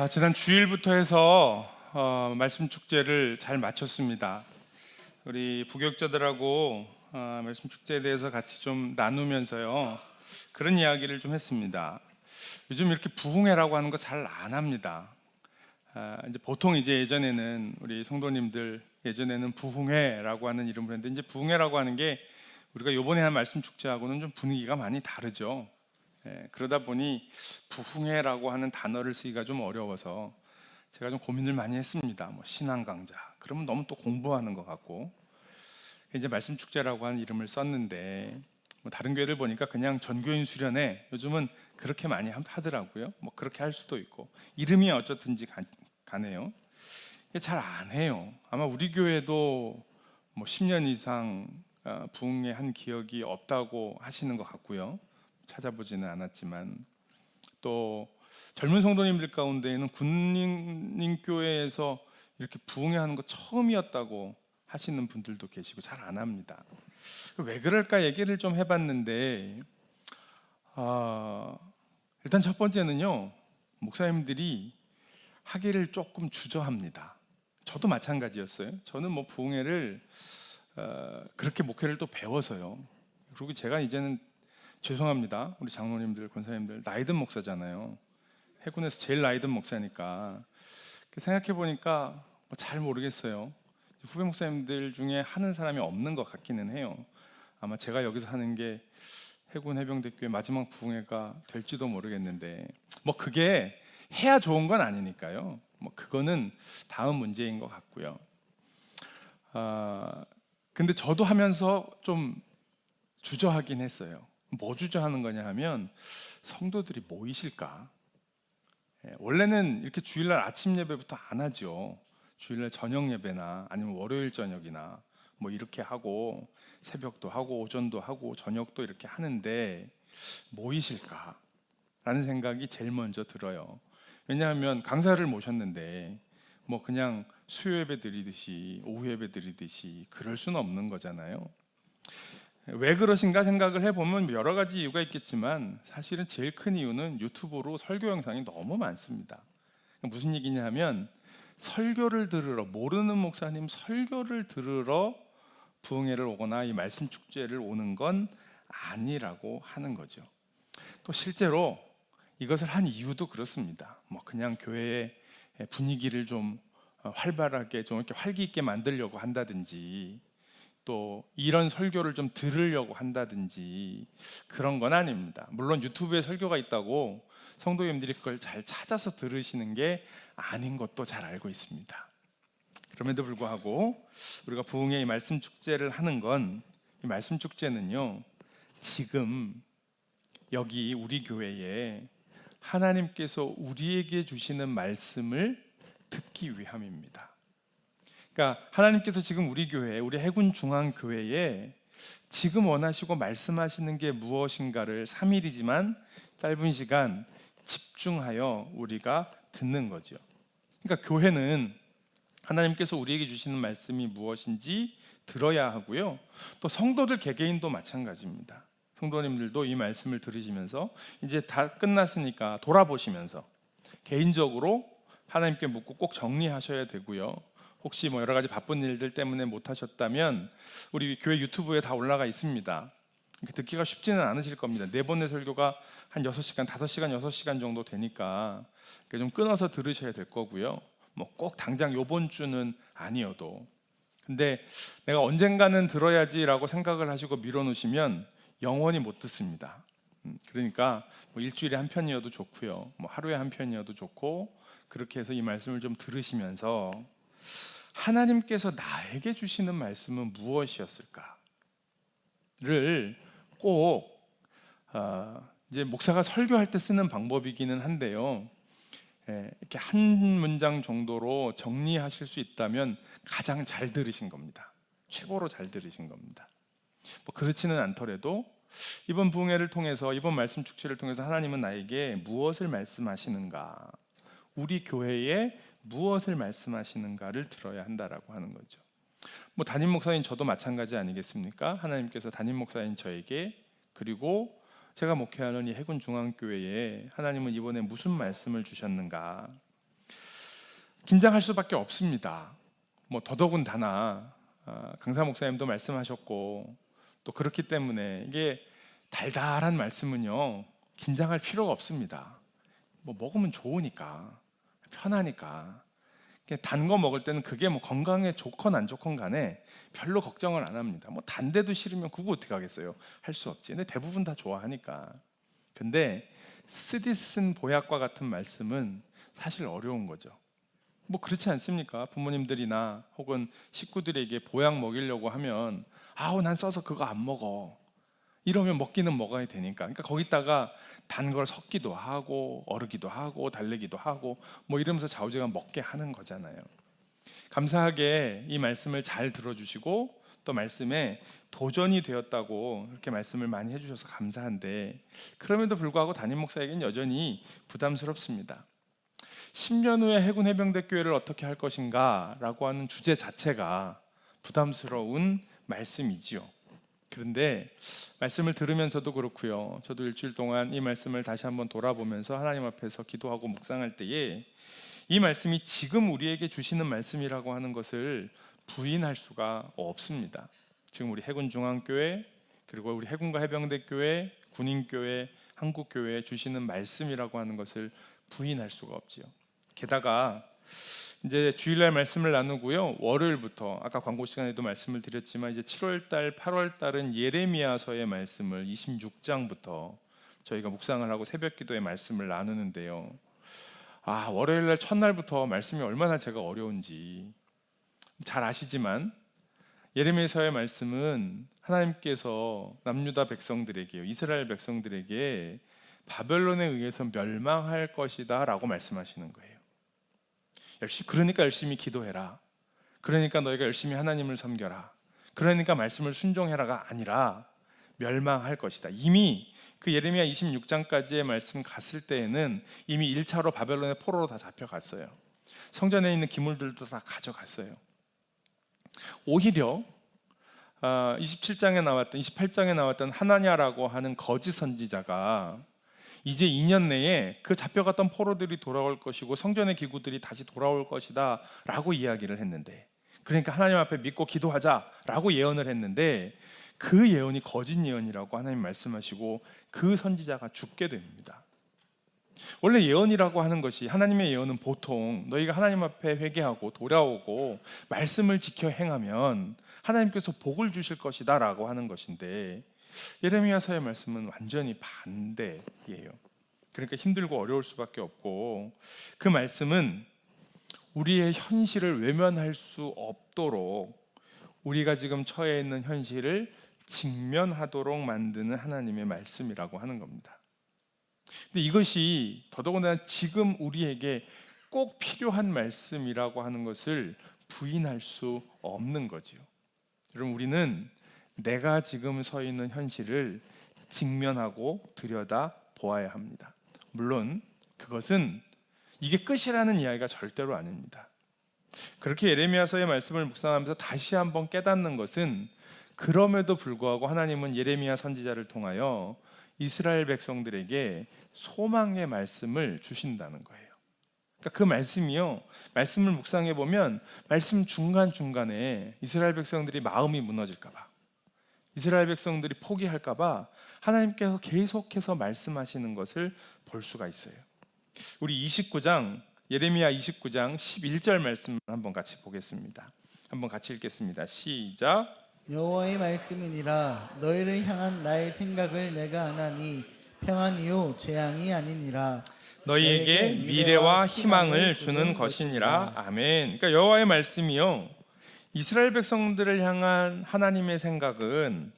지난 주일부터 해서 말씀 축제를 잘 마쳤습니다. 우리 부교육자들하고 말씀 축제에 대해서 같이 좀 나누면서요, 그런 이야기를 좀 했습니다. 요즘 이렇게 부흥회라고 하는 거 잘 안 합니다. 이제 보통 예전에는 우리 성도님들 예전에는 부흥회라고 하는 이름을 했는데, 이제 부흥회라고 하는 게 우리가 요번에 한 말씀 축제하고는 좀 분위기가 많이 다르죠. 그러다 보니 부흥회라고 하는 단어를 쓰기가 좀 어려워서 제가 좀 고민을 많이 했습니다. 뭐 신앙 강좌 그러면 너무 또 공부하는 것 같고, 이제 말씀 축제라고 하는 이름을 썼는데, 뭐 다른 교회들 보니까 그냥 전교인 수련회 요즘은 그렇게 많이 하더라고요. 뭐 그렇게 할 수도 있고, 이름이 어쩌든지 가네요. 잘 안 해요. 아마 우리 교회도 뭐 10년 이상 부흥회 한 기억이 없다고 하시는 것 같고요. 찾아보지는 않았지만, 또 젊은 성도님들 가운데에는 군인교회에서 이렇게 부흥회하는 거 처음이었다고 하시는 분들도 계시고, 잘 안 합니다. 왜 그럴까 얘기를 좀 해봤는데, 일단 첫 번째는요, 목사님들이 하기를 조금 주저합니다. 저도 마찬가지였어요. 저는 뭐 부흥회를 그렇게 목회를 또 배워서요. 그리고 제가 이제는 죄송합니다, 우리 장로님들, 권사님들, 나이든 목사잖아요. 해군에서 제일 나이든 목사니까 생각해 보니까 잘 모르겠어요. 후배 목사님들 중에 하는 사람이 없는 것 같기는 해요. 아마 제가 여기서 하는 게 해군 해병대교회 마지막 부흥회가 될지도 모르겠는데, 뭐 그게 해야 좋은 건 아니니까요. 뭐 그거는 다음 문제인 것 같고요. 근데 저도 하면서 좀 주저하긴 했어요. 뭐 주저하는 거냐 하면, 성도들이 모이실까? 원래는 이렇게 주일날 아침 예배부터 안 하죠. 주일날 저녁 예배나 아니면 월요일 저녁이나 뭐 이렇게 하고, 새벽도 하고 오전도 하고 저녁도 이렇게 하는데 모이실까? 라는 생각이 제일 먼저 들어요. 왜냐하면 강사를 모셨는데 뭐 그냥 수요 예배 드리듯이 오후 예배 드리듯이 그럴 수는 없는 거잖아요. 왜 그러신가 생각을 해보면 여러 가지 이유가 있겠지만, 사실은 제일 큰 이유는 유튜브로 설교 영상이 너무 많습니다. 무슨 얘기냐 하면, 설교를 들으러, 모르는 목사님 설교를 들으러 부흥회를 오거나 이 말씀 축제를 오는 건 아니라고 하는 거죠. 또 실제로 이것을 한 이유도 그렇습니다. 뭐 그냥 교회의 분위기를 좀 활발하게, 좀 이렇게 활기 있게 만들려고 한다든지, 또 이런 설교를 좀 들으려고 한다든지 그런 건 아닙니다. 물론 유튜브에 설교가 있다고 성도님들이 그걸 잘 찾아서 들으시는 게 아닌 것도 잘 알고 있습니다. 그럼에도 불구하고 우리가 부흥회의 말씀 축제를 하는 건, 이 말씀 축제는요, 지금 여기 우리 교회에 하나님께서 우리에게 주시는 말씀을 듣기 위함입니다. 그러니까 하나님께서 지금 우리 교회, 우리 해군 중앙 교회에 지금 원하시고 말씀하시는 게 무엇인가를 3일이지만 짧은 시간 집중하여 우리가 듣는 거죠. 그러니까 교회는 하나님께서 우리에게 주시는 말씀이 무엇인지 들어야 하고요. 또 성도들 개개인도 마찬가지입니다. 성도님들도 이 말씀을 들으시면서 이제 다 끝났으니까 돌아보시면서 개인적으로 하나님께 묻고 꼭 정리하셔야 되고요. 혹시 뭐 여러 가지 바쁜 일들 때문에 못 하셨다면 우리 교회 유튜브에 다 올라가 있습니다. 듣기가 쉽지는 않으실 겁니다. 네 번의 설교가 한 6시간, 5시간, 6시간 정도 되니까 좀 끊어서 들으셔야 될 거고요. 뭐 꼭 당장 요번 주는 아니어도, 근데 내가 언젠가는 들어야지라고 생각을 하시고 밀어놓으시면 영원히 못 듣습니다. 그러니까 뭐 일주일에 한 편이어도 좋고요, 뭐 하루에 한 편이어도 좋고, 그렇게 해서 이 말씀을 좀 들으시면서 하나님께서 나에게 주시는 말씀은 무엇이었을까를 꼭 이제 목사가 설교할 때 쓰는 방법이기는 한데요, 이렇게 한 문장 정도로 정리하실 수 있다면 가장 잘 들으신 겁니다. 최고로 잘 들으신 겁니다. 뭐 그렇지는 않더라도 이번 부흥회를 통해서, 이번 말씀 축제를 통해서 하나님은 나에게 무엇을 말씀하시는가, 우리 교회에 무엇을 말씀하시는가를 들어야 한다라고 하는 거죠. 뭐 담임 목사인 저도 마찬가지 아니겠습니까? 하나님께서 담임 목사인 저에게, 그리고 제가 목회하는 이 해군 중앙교회에 하나님은 이번에 무슨 말씀을 주셨는가, 긴장할 수밖에 없습니다. 뭐 더더군다나 강사 목사님도 말씀하셨고 또 그렇기 때문에 이게 달달한 말씀은요 긴장할 필요가 없습니다. 뭐 먹으면 좋으니까 편하니까 단 거 먹을 때는 그게 뭐 건강에 좋건 안 좋건 간에 별로 걱정을 안 합니다. 뭐 단데도 싫으면 그거 어떻게 하겠어요? 할 수 없지. 근데 대부분 다 좋아하니까. 근데 쓰디 쓴 보약과 같은 말씀은 사실 어려운 거죠. 뭐 그렇지 않습니까? 부모님들이나 혹은 식구들에게 보약 먹이려고 하면 아우 난 써서 그거 안 먹어. 이러면 먹기는 먹어야 되니까. 그러니까 거기다가 단 걸 섞기도 하고 어르기도 하고 달래기도 하고 뭐 이러면서 좌우지간 먹게 하는 거잖아요. 감사하게 이 말씀을 잘 들어주시고 또 말씀에 도전이 되었다고 그렇게 말씀을 많이 해주셔서 감사한데 그럼에도 불구하고 담임 목사에게는 여전히 부담스럽습니다. 10년 후에 해군 해병대 교회를 어떻게 할 것인가 라고 하는 주제 자체가 부담스러운 말씀이지요. 그런데 말씀을 들으면서도 그렇고요. 저도 일주일 동안 이 말씀을 다시 한번 돌아보면서 하나님 앞에서 기도하고 묵상할 때에 이 말씀이 지금 우리에게 주시는 말씀이라고 하는 것을 부인할 수가 없습니다. 지금 우리 해군중앙교회 그리고 우리 해군과 해병대교회, 군인교회, 한국교회에 주시는 말씀이라고 하는 것을 부인할 수가 없지요. 게다가 이제 주일날 말씀을 나누고요. 월요일부터 아까 광고 시간에도 말씀을 드렸지만 이제 7월달, 8월달은 예레미야서의 말씀을 26장부터 저희가 묵상을 하고 새벽기도의 말씀을 나누는데요. 월요일날 첫날부터 말씀이 얼마나 제가 어려운지 잘 아시지만 예레미야서의 말씀은 하나님께서 남유다 백성들에게요, 이스라엘 백성들에게 바벨론에 의해서 멸망할 것이다 라고 말씀하시는 거예요. 그러니까 열심히 기도해라. 그러니까 너희가 열심히 하나님을 섬겨라. 그러니까 말씀을 순종해라가 아니라 멸망할 것이다. 이미 그 예레미야 26장까지의 말씀 갔을 때에는 이미 1차로 바벨론의 포로로 다 잡혀갔어요. 성전에 있는 기물들도 다 가져갔어요. 오히려 28장에 나왔던 하나냐라고 하는 거짓 선지자가 이제 2년 내에 그 잡혀갔던 포로들이 돌아올 것이고 성전의 기구들이 다시 돌아올 것이다 라고 이야기를 했는데, 그러니까 하나님 앞에 믿고 기도하자 라고 예언을 했는데 그 예언이 거짓 예언이라고 하나님 말씀하시고 그 선지자가 죽게 됩니다. 원래 예언이라고 하는 것이, 하나님의 예언은 보통 너희가 하나님 앞에 회개하고 돌아오고 말씀을 지켜 행하면 하나님께서 복을 주실 것이다 라고 하는 것인데, 예레미야서의 말씀은 완전히 반대예요. 그러니까 힘들고 어려울 수밖에 없고, 그 말씀은 우리의 현실을 외면할 수 없도록 우리가 지금 처해 있는 현실을 직면하도록 만드는 하나님의 말씀이라고 하는 겁니다. 근데 이것이 더더군다나 지금 우리에게 꼭 필요한 말씀이라고 하는 것을 부인할 수 없는 거지요. 여러분, 우리는 내가 지금 서 있는 현실을 직면하고 들여다 보아야 합니다. 물론 그것은 이게 끝이라는 이야기가 절대로 아닙니다. 그렇게 예레미야서의 말씀을 묵상하면서 다시 한번 깨닫는 것은, 그럼에도 불구하고 하나님은 예레미야 선지자를 통하여 이스라엘 백성들에게 소망의 말씀을 주신다는 거예요. 그러니까 그 말씀이요, 말씀을 묵상해 보면 말씀 중간중간에 이스라엘 백성들이 마음이 무너질까 봐, 이스라엘 백성들이 포기할까 봐 하나님께서 계속해서 말씀하시는 것을 볼 수가 있어요. 우리 예레미야 29장 11절 말씀 한번 같이 보겠습니다. 한번 같이 읽겠습니다. 시작. 여호와의 말씀이니라. 너희를 향한 나의 생각을 내가 아나니 평안이요 재앙이 아니니라. 너희에게 미래와 희망을 주는 것이니라. 아멘. 그러니까 여호와의 말씀이요, 이스라엘 백성들을 향한 하나님의 생각은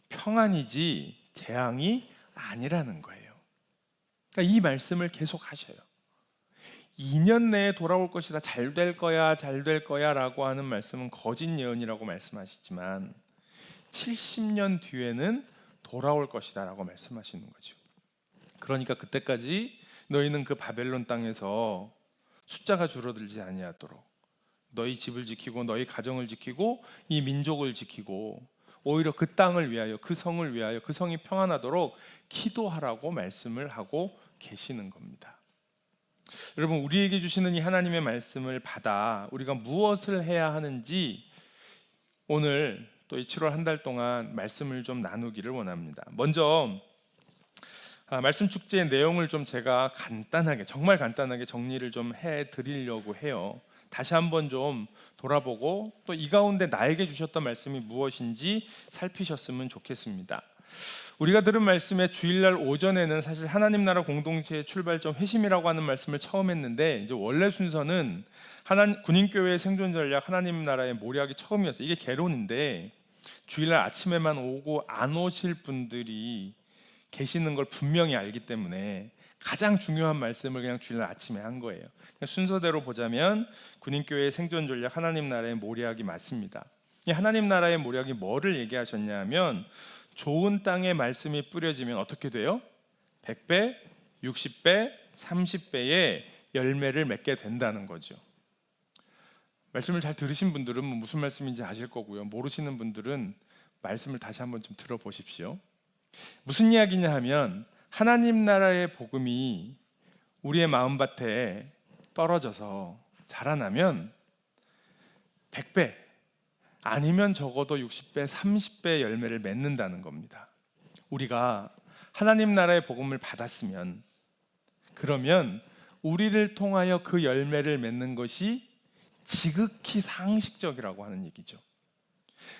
평안이지 재앙이 아니라는 거예요. 그러니까 이 말씀을 계속 하셔요. 2년 내에 돌아올 것이다, 잘 될 거야, 잘 될 거야 라고 하는 말씀은 거짓 예언이라고 말씀하시지만 70년 뒤에는 돌아올 것이다 라고 말씀하시는 거죠. 그러니까 그때까지 너희는 그 바벨론 땅에서 숫자가 줄어들지 아니하도록 너희 집을 지키고 너희 가정을 지키고 이 민족을 지키고 오히려 그 땅을 위하여, 그 성을 위하여, 그 성이 평안하도록 기도하라고 말씀을 하고 계시는 겁니다. 여러분, 우리에게 주시는 이 하나님의 말씀을 받아 우리가 무엇을 해야 하는지 오늘 또 이 7월 한 달 동안 말씀을 좀 나누기를 원합니다. 먼저 말씀 축제의 내용을 좀 제가 간단하게, 정말 간단하게 정리를 좀 해드리려고 해요. 다시 한번 좀 돌아보고 또 이 가운데 나에게 주셨던 말씀이 무엇인지 살피셨으면 좋겠습니다. 우리가 들은 말씀의 주일날 오전에는 사실 하나님 나라 공동체의 출발점 회심이라고 하는 말씀을 처음 했는데, 이제 원래 순서는 군인교회의 생존 전략 하나님 나라의 모략이 처음이었어요. 이게 개론인데 주일날 아침에만 오고 안 오실 분들이 계시는 걸 분명히 알기 때문에 가장 중요한 말씀을 그냥 주일날 아침에 한 거예요. 순서대로 보자면 군인교회의 생존 전략 하나님 나라의 모략이 맞습니다. 이 하나님 나라의 모략이 뭐를 얘기하셨냐 하면, 좋은 땅에 말씀이 뿌려지면 어떻게 돼요? 100배, 60배, 30배의 열매를 맺게 된다는 거죠. 말씀을 잘 들으신 분들은 무슨 말씀인지 아실 거고요. 모르시는 분들은 말씀을 다시 한번 좀 들어보십시오. 무슨 이야기냐 하면, 하나님 나라의 복음이 우리의 마음밭에 떨어져서 자라나면 100배 아니면 적어도 60배, 30배 열매를 맺는다는 겁니다. 우리가 하나님 나라의 복음을 받았으면, 그러면 우리를 통하여 그 열매를 맺는 것이 지극히 상식적이라고 하는 얘기죠.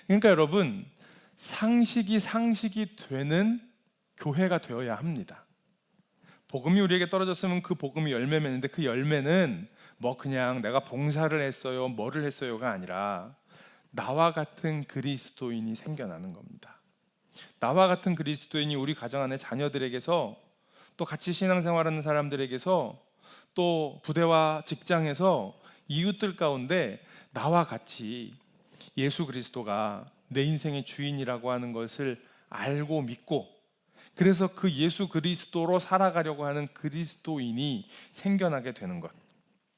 그러니까 여러분, 상식이 되는 교회가 되어야 합니다. 복음이 우리에게 떨어졌으면 그 복음이 열매 맺는데, 그 열매는 뭐 그냥 내가 봉사를 했어요, 뭐를 했어요가 아니라 나와 같은 그리스도인이 생겨나는 겁니다. 나와 같은 그리스도인이 우리 가정 안에 자녀들에게서, 또 같이 신앙생활하는 사람들에게서, 또 부대와 직장에서 이웃들 가운데 나와 같이 예수 그리스도가 내 인생의 주인이라고 하는 것을 알고 믿고, 그래서 그 예수 그리스도로 살아가려고 하는 그리스도인이 생겨나게 되는 것,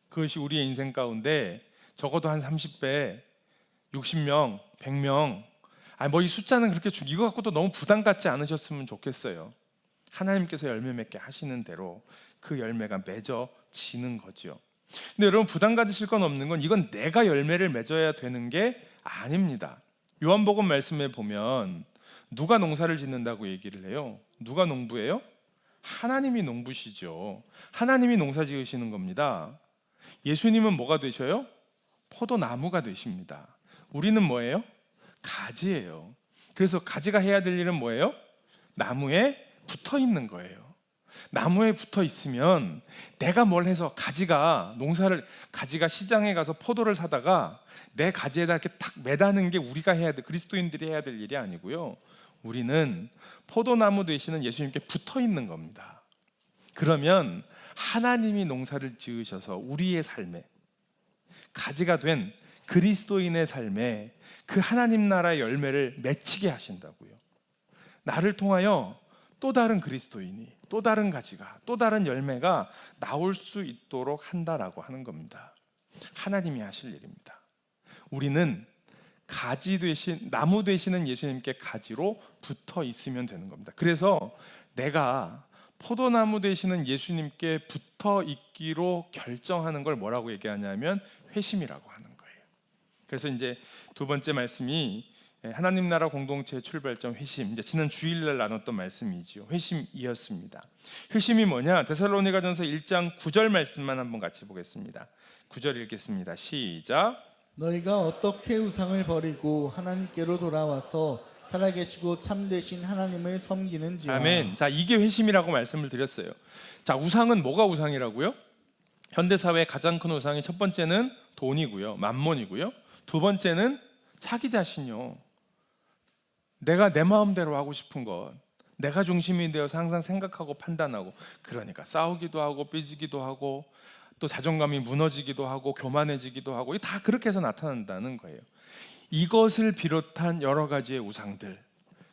그것이 우리의 인생 가운데 적어도 한 30배, 60명, 100명, 뭐 이 숫자는 그렇게 이거 갖고도 너무 부담 갖지 않으셨으면 좋겠어요. 하나님께서 열매 맺게 하시는 대로 그 열매가 맺어지는 거죠. 근데 여러분, 부담 가지실 건 없는 건, 이건 내가 열매를 맺어야 되는 게 아닙니다. 요한복음 말씀에 보면 누가 농사를 짓는다고 얘기를 해요? 누가 농부예요? 하나님이 농부시죠. 하나님이 농사 지으시는 겁니다. 예수님은 뭐가 되셔요? 포도나무가 되십니다. 우리는 뭐예요? 가지예요. 그래서 가지가 해야 될 일은 뭐예요? 나무에 붙어 있는 거예요. 나무에 붙어 있으면 내가 뭘 해서, 가지가 시장에 가서 포도를 사다가 내 가지에다 이렇게 탁 매다는 게 우리가 해야 돼, 그리스도인들이 해야 될 일이 아니고요. 우리는 포도나무 되시는 예수님께 붙어 있는 겁니다. 그러면 하나님이 농사를 지으셔서 우리의 삶에, 가지가 된 그리스도인의 삶에 그 하나님 나라의 열매를 맺히게 하신다고요. 나를 통하여 또 다른 그리스도인이, 또 다른 가지가, 또 다른 열매가 나올 수 있도록 한다라고 하는 겁니다. 하나님이 하실 일입니다. 우리는 가지 되신, 나무 되시는 예수님께 가지로 붙어 있으면 되는 겁니다. 그래서 내가 포도나무 되시는 예수님께 붙어 있기로 결정하는 걸 뭐라고 얘기하냐면 회심이라고 하는 거예요. 그래서 이제 두 번째 말씀이 하나님 나라 공동체의 출발점 회심, 이제 지난 주일날 나눴던 말씀이죠. 회심이었습니다. 회심이 뭐냐? 데살로니가전서 1장 9절 말씀만 한번 같이 보겠습니다. 9절 읽겠습니다. 시작. 너희가 어떻게 우상을 버리고 하나님께로 돌아와서 살아계시고 참되신 하나님을 섬기는지와. 아멘. 자, 이게 회심이라고 말씀을 드렸어요. 자, 우상은 뭐가 우상이라고요? 현대사회의 가장 큰 우상이, 첫 번째는 돈이고요, 만몬이고요. 두 번째는 자기 자신이요. 내가 내 마음대로 하고 싶은 것, 내가 중심이 되어서 항상 생각하고 판단하고, 그러니까 싸우기도 하고 삐지기도 하고 또 자존감이 무너지기도 하고 교만해지기도 하고, 이게 다 그렇게 해서 나타난다는 거예요. 이것을 비롯한 여러 가지의 우상들,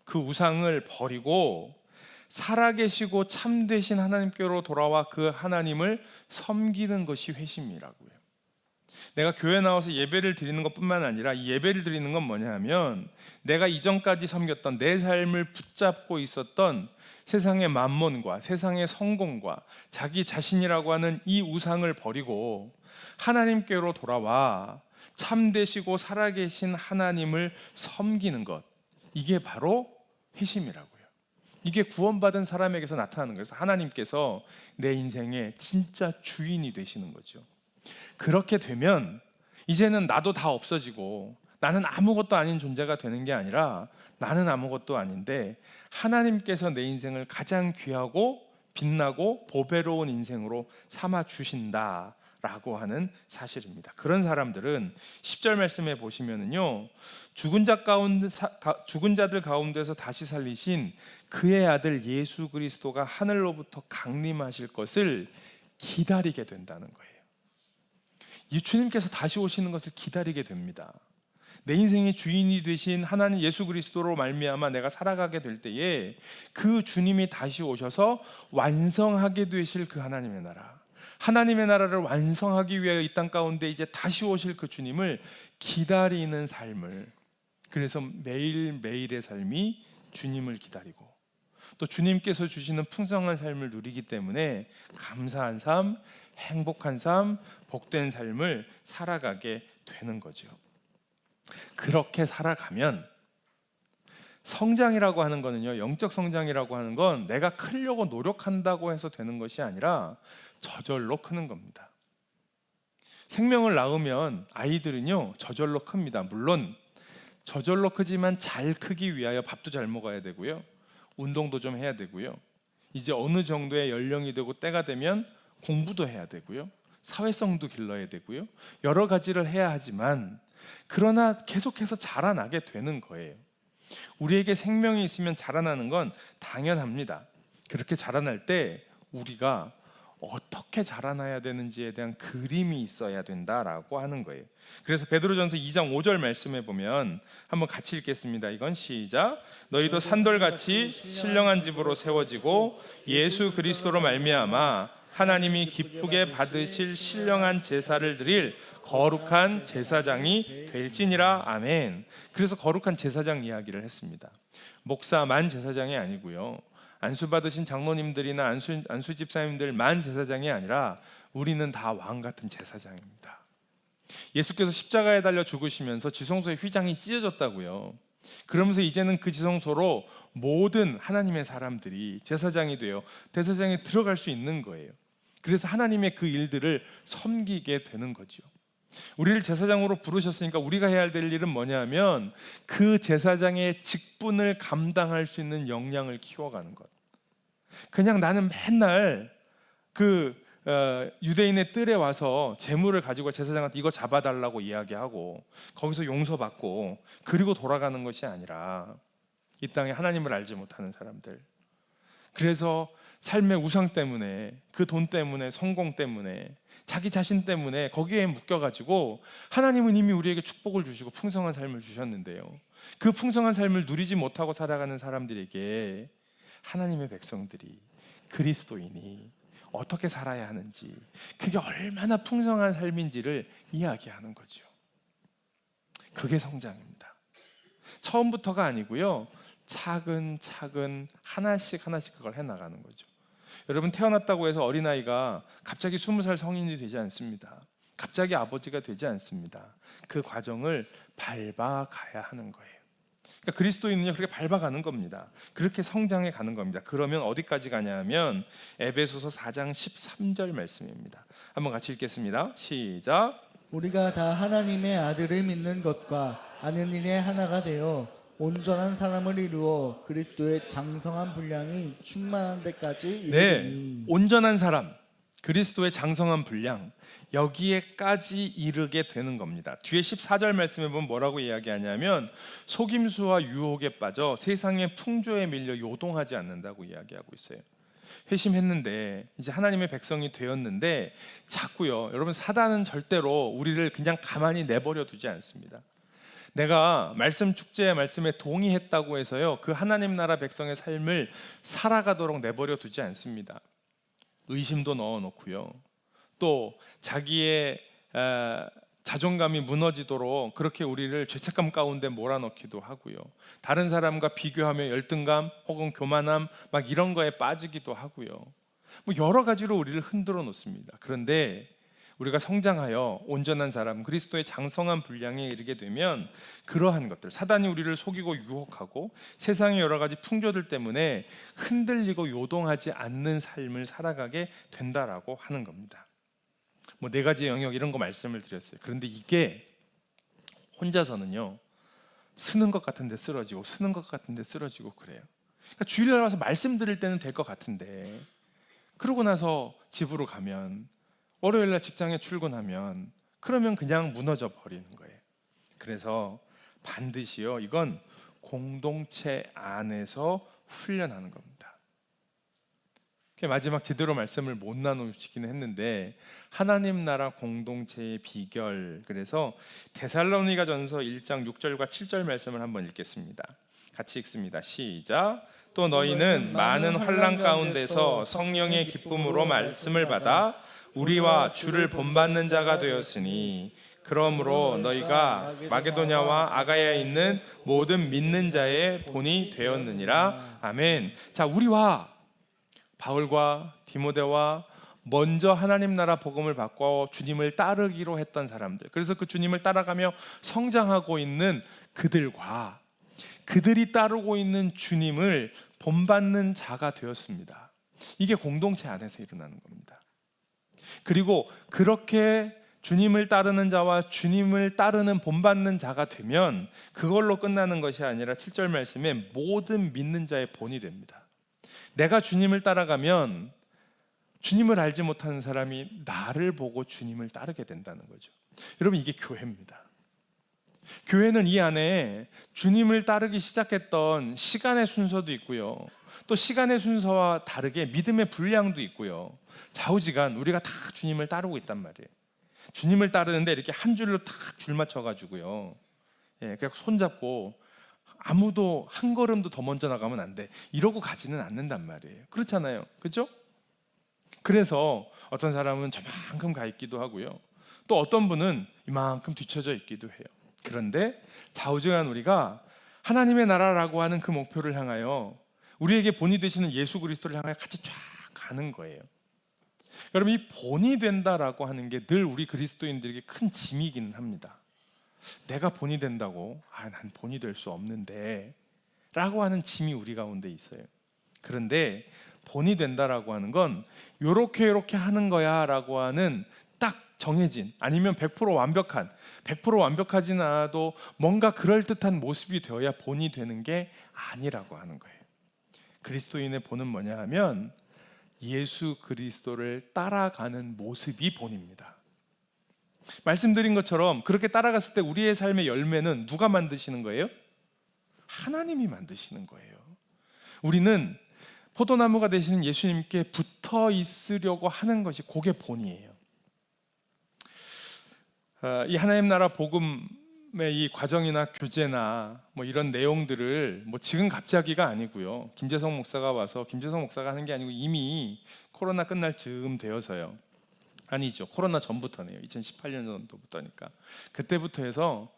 그 우상을 버리고 살아계시고 참되신 하나님께로 돌아와 그 하나님을 섬기는 것이 회심이라고요. 내가 교회 나와서 예배를 드리는 것뿐만 아니라 이 예배를 드리는 건 뭐냐 하면 내가 이전까지 섬겼던 내 삶을 붙잡고 있었던 세상의 만몬과 세상의 성공과 자기 자신이라고 하는 이 우상을 버리고 하나님께로 돌아와 참되시고 살아계신 하나님을 섬기는 것, 이게 바로 회심이라고요. 이게 구원받은 사람에게서 나타나는 거예요. 그래서 하나님께서 내 인생의 진짜 주인이 되시는 거죠. 그렇게 되면 이제는 나도 다 없어지고 나는 아무것도 아닌 존재가 되는 게 아니라 나는 아무것도 아닌데 하나님께서 내 인생을 가장 귀하고 빛나고 보배로운 인생으로 삼아 주신다라고 하는 사실입니다. 그런 사람들은 10절 말씀에 보시면은요, 죽은 자들 가운데서 다시 살리신 그의 아들 예수 그리스도가 하늘로부터 강림하실 것을 기다리게 된다는 거예요. 이 주님께서 다시 오시는 것을 기다리게 됩니다. 내 인생의 주인이 되신 하나님 예수 그리스도로 말미암아 내가 살아가게 될 때에 그 주님이 다시 오셔서 완성하게 되실 그 하나님의 나라, 하나님의 나라를 완성하기 위하여 이 땅 가운데 이제 다시 오실 그 주님을 기다리는 삶을, 그래서 매일매일의 삶이 주님을 기다리고 또 주님께서 주시는 풍성한 삶을 누리기 때문에 감사한 삶, 행복한 삶, 복된 삶을 살아가게 되는 거죠. 그렇게 살아가면 성장이라고 하는 거는요, 영적 성장이라고 하는 건 내가 크려고 노력한다고 해서 되는 것이 아니라 저절로 크는 겁니다. 생명을 낳으면 아이들은요 저절로 큽니다. 물론 저절로 크지만 잘 크기 위하여 밥도 잘 먹어야 되고요, 운동도 좀 해야 되고요, 이제 어느 정도의 연령이 되고 때가 되면 공부도 해야 되고요, 사회성도 길러야 되고요, 여러 가지를 해야 하지만 그러나 계속해서 자라나게 되는 거예요. 우리에게 생명이 있으면 자라나는 건 당연합니다. 그렇게 자라날 때 우리가 어떻게 자라나야 되는지에 대한 그림이 있어야 된다라고 하는 거예요. 그래서 베드로전서 2장 5절 말씀에 보면 한번 같이 읽겠습니다. 이건 시작. 너희도 산돌같이 신령한 집으로 세워지고 예수 그리스도로 말미암아 하나님이 기쁘게 받으실 신령한 제사를 드릴 거룩한 제사장이 될지니라. 아멘. 그래서 거룩한 제사장 이야기를 했습니다. 목사만 제사장이 아니고요, 안수 받으신 장로님들이나 안수 집사님들만 제사장이 아니라 우리는 다 왕 같은 제사장입니다. 예수께서 십자가에 달려 죽으시면서 지성소의 휘장이 찢어졌다고요. 그러면서 이제는 그 지성소로 모든 하나님의 사람들이 제사장이 되어 대제사장에 들어갈 수 있는 거예요. 그래서 하나님의 그 일들을 섬기게 되는 거죠. 우리를 제사장으로 부르셨으니까 우리가 해야 될 일은 뭐냐면 그 제사장의 직분을 감당할 수 있는 역량을 키워가는 것. 그냥 나는 맨날 유대인의 뜰에 와서 재물을 가지고 제사장한테 이거 잡아달라고 이야기하고 거기서 용서받고 그리고 돌아가는 것이 아니라 이 땅에 하나님을 알지 못하는 사람들, 그래서 삶의 우상 때문에, 그 돈 때문에, 성공 때문에, 자기 자신 때문에 거기에 묶여가지고 하나님은 이미 우리에게 축복을 주시고 풍성한 삶을 주셨는데요, 그 풍성한 삶을 누리지 못하고 살아가는 사람들에게 하나님의 백성들이, 그리스도인이 어떻게 살아야 하는지, 그게 얼마나 풍성한 삶인지를 이야기하는 거죠. 그게 성장입니다. 처음부터가 아니고요, 차근차근 하나씩 그걸 해나가는 거죠. 여러분, 태어났다고 해서 어린아이가 갑자기 20살 성인이 되지 않습니다. 갑자기 아버지가 되지 않습니다. 그 과정을 밟아가야 하는 거예요. 그러니까 그리스도인은요, 그렇게 밟아가는 겁니다. 그렇게 성장해 가는 겁니다. 그러면 어디까지 가냐면 에베소서 4장 13절 말씀입니다. 한번 같이 읽겠습니다. 시작. 우리가 다 하나님의 아들을 믿는 것과 아는 일에 하나가 되어 온전한 사람을 이루어 그리스도의 장성한 분량이 충만한 데까지 이르니. 온전한 사람, 그리스도의 장성한 분량, 여기에까지 이르게 되는 겁니다. 뒤에 14절 말씀에 보면 뭐라고 이야기하냐면 속임수와 유혹에 빠져 세상의 풍조에 밀려 요동하지 않는다고 이야기하고 있어요. 회심했는데 이제 하나님의 백성이 되었는데 자꾸요, 여러분, 사단은 절대로 우리를 그냥 가만히 내버려 두지 않습니다. 내가 말씀 축제의 말씀에 동의했다고 해서요, 그 하나님 나라 백성의 삶을 살아가도록 내버려 두지 않습니다. 의심도 넣어놓고요, 또 자기의 자존감이 무너지도록 그렇게 우리를 죄책감 가운데 몰아넣기도 하고요. 다른 사람과 비교하며 열등감 혹은 교만함 막 이런 거에 빠지기도 하고요. 뭐 여러 가지로 우리를 흔들어 놓습니다. 그런데 우리가 성장하여 온전한 사람, 그리스도의 장성한 분량에 이르게 되면 그러한 것들, 사단이 우리를 속이고 유혹하고 세상의 여러 가지 풍조들 때문에 흔들리고 요동하지 않는 삶을 살아가게 된다라고 하는 겁니다. 뭐 네 가지 영역 이런 거 말씀을 드렸어요. 그런데 이게 혼자서는요, 쓰는 것 같은데 쓰러지고 쓰는 것 같은데 쓰러지고 그래요. 그러니까 주일날 와서 말씀 드릴 때는 될 것 같은데, 그러고 나서 집으로 가면, 월요일날 직장에 출근하면 그러면 그냥 무너져 버리는 거예요. 그래서 반드시요, 이건 공동체 안에서 훈련하는 겁니다. 마지막 제대로 말씀을 못 나누시기는 했는데, 하나님 나라 공동체의 비결, 그래서 데살로니가전서 1장 6절과 7절 말씀을 한번 읽겠습니다. 같이 읽습니다. 시작. 또 너희는 많은 환난 가운데서 성령의 기쁨으로 말씀을 받아 우리와 주를 본받는 자가 되었으니, 그러므로 너희가 마게도냐와 아가야에 있는 모든 믿는 자의 본이 되었느니라. 아멘. 자, 우리와 바울과 디모데와 먼저 하나님 나라 복음을 받고 주님을 따르기로 했던 사람들, 그래서 그 주님을 따라가며 성장하고 있는 그들과 그들이 따르고 있는 주님을 본받는 자가 되었습니다. 이게 공동체 안에서 일어나는 겁니다. 그리고 그렇게 주님을 따르는 자와 주님을 따르는 본받는 자가 되면 그걸로 끝나는 것이 아니라 7절 말씀에 모든 믿는 자의 본이 됩니다. 내가 주님을 따라가면 주님을 알지 못하는 사람이 나를 보고 주님을 따르게 된다는 거죠. 여러분, 이게 교회입니다. 교회는 이 안에 주님을 따르기 시작했던 시간의 순서도 있고요, 또 시간의 순서와 다르게 믿음의 분량도 있고요, 좌우지간 우리가 다 주님을 따르고 있단 말이에요. 주님을 따르는데 이렇게 한 줄로 딱 줄 맞춰가지고요, 그냥 손잡고 아무도 한 걸음도 더 먼저 나가면 안 돼, 이러고 가지는 않는단 말이에요. 그렇잖아요, 그렇죠? 그래서 어떤 사람은 저만큼 가 있기도 하고요, 또 어떤 분은 이만큼 뒤쳐져 있기도 해요. 그런데 좌우지간 우리가 하나님의 나라라고 하는 그 목표를 향하여, 우리에게 본이 되시는 예수 그리스도를 향하여 같이 쫙 가는 거예요. 여러분, 이 본이 된다라고 하는 게 늘 우리 그리스도인들에게 큰 짐이기는 합니다. 내가 본이 된다고, 난 본이 될 수 없는데 라고 하는 짐이 우리 가운데 있어요. 그런데 본이 된다라고 하는 건 요렇게 하는 거야 라고 하는 딱 정해진, 아니면 100% 완벽한, 100% 완벽하진 않아도 뭔가 그럴듯한 모습이 되어야 본이 되는 게 아니라고 하는 거예요. 그리스도인의 본은 뭐냐 하면 예수 그리스도를 따라가는 모습이 본입니다. 말씀드린 것처럼 그렇게 따라갔을 때 우리의 삶의 열매는 누가 만드시는 거예요? 하나님이 만드시는 거예요. 우리는 포도나무가 되시는 예수님께 붙어 있으려고 하는 것이 그게 본이에요. 이 하나님 나라 복음의 이 과정이나 교제나 뭐 이런 내용들을 뭐 지금 갑자기가 아니고요, 김재성 목사가 와서, 김재성 목사가 하는 게 아니고 이미 코로나 끝날 즈음 되어서요, 아니죠, 코로나 전부터네요. 2018년 정도부터니까 그때부터 해서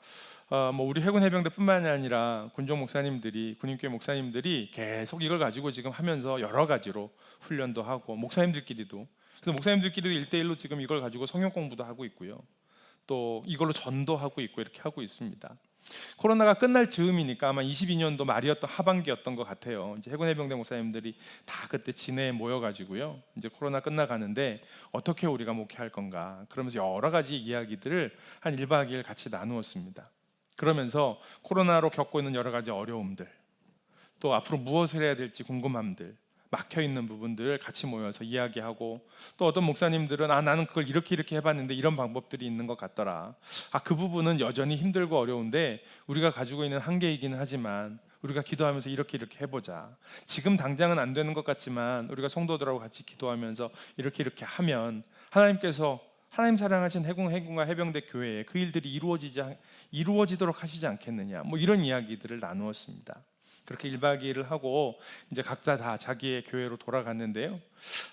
뭐 우리 해군 해병대뿐만이 아니라 군종 목사님들이, 군인교회 목사님들이 계속 이걸 가지고 지금 하면서 여러 가지로 훈련도 하고, 목사님들끼리도, 그래서 목사님들끼리도 1대1로 지금 이걸 가지고 성경 공부도 하고 있고요, 또 이걸로 전도하고 있고 이렇게 하고 있습니다. 코로나가 끝날 즈음이니까 아마 22년도 말이었던 하반기였던 것 같아요. 이제 해군 해병대 목사님들이 다 그때 진해에 모여가지고요, 이제 코로나 끝나가는데 어떻게 우리가 목회할 건가, 그러면서 여러 가지 이야기들을 한 1박 2일 같이 나누었습니다. 그러면서 코로나로 겪고 있는 여러 가지 어려움들, 또 앞으로 무엇을 해야 될지 궁금함들, 막혀있는 부분들을 같이 모여서 이야기하고, 또 어떤 목사님들은 나는 그걸 이렇게 해봤는데 이런 방법들이 있는 것 같더라, 그 부분은 여전히 힘들고 어려운데 우리가 가지고 있는 한계이기는 하지만 우리가 기도하면서 이렇게 해보자, 지금 당장은 안 되는 것 같지만 우리가 성도들하고 같이 기도하면서 이렇게 하면 하나님께서, 하나님 사랑하신 해군과 해병대 교회에 그 일들이 이루어지도록 하시지 않겠느냐, 뭐 이런 이야기들을 나누었습니다. 그렇게 1박 2일을 하고 이제 각자 다 자기의 교회로 돌아갔는데요,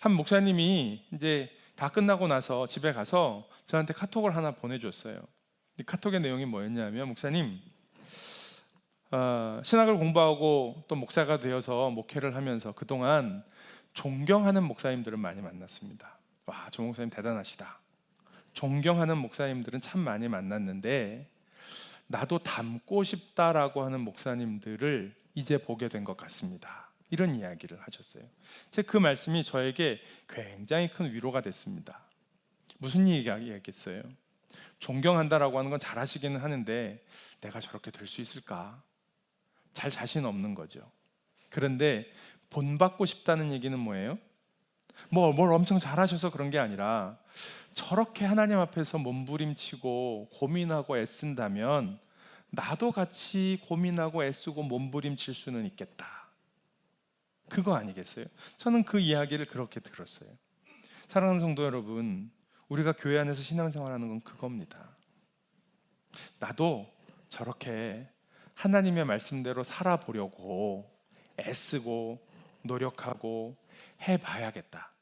한 목사님이 이제 다 끝나고 나서 집에 가서 저한테 카톡을 하나 보내줬어요. 이 카톡의 내용이 뭐였냐면, 목사님, 신학을 공부하고 또 목사가 되어서 목회를 하면서 그동안 존경하는 목사님들을 많이 만났습니다. 와, 조 목사님 대단하시다. 존경하는 목사님들은 참 많이 만났는데 나도 닮고 싶다라고 하는 목사님들을 이제 보게 된 것 같습니다. 이런 이야기를 하셨어요. 제 그 말씀이 저에게 굉장히 큰 위로가 됐습니다. 무슨 이야기겠어요? 존경한다라고 하는 건 잘하시기는 하는데 내가 저렇게 될 수 있을까? 잘 자신 없는 거죠. 그런데 본받고 싶다는 얘기는 뭐예요? 뭘 엄청 잘하셔서 그런 게 아니라 저렇게 하나님 앞에서 몸부림치고 고민하고 애쓴다면 나도 같이 고민하고 애쓰고 몸부림칠 수는 있겠다. 그거 아니겠어요? 저는 그 이야기를 그렇게 들었어요. 사랑하는 성도 여러분, 우리가 교회 안에서 신앙생활하는 건 그겁니다. 나도 저렇게 하나님의 말씀대로 살아보려고 애쓰고 노력하고 해봐야겠다.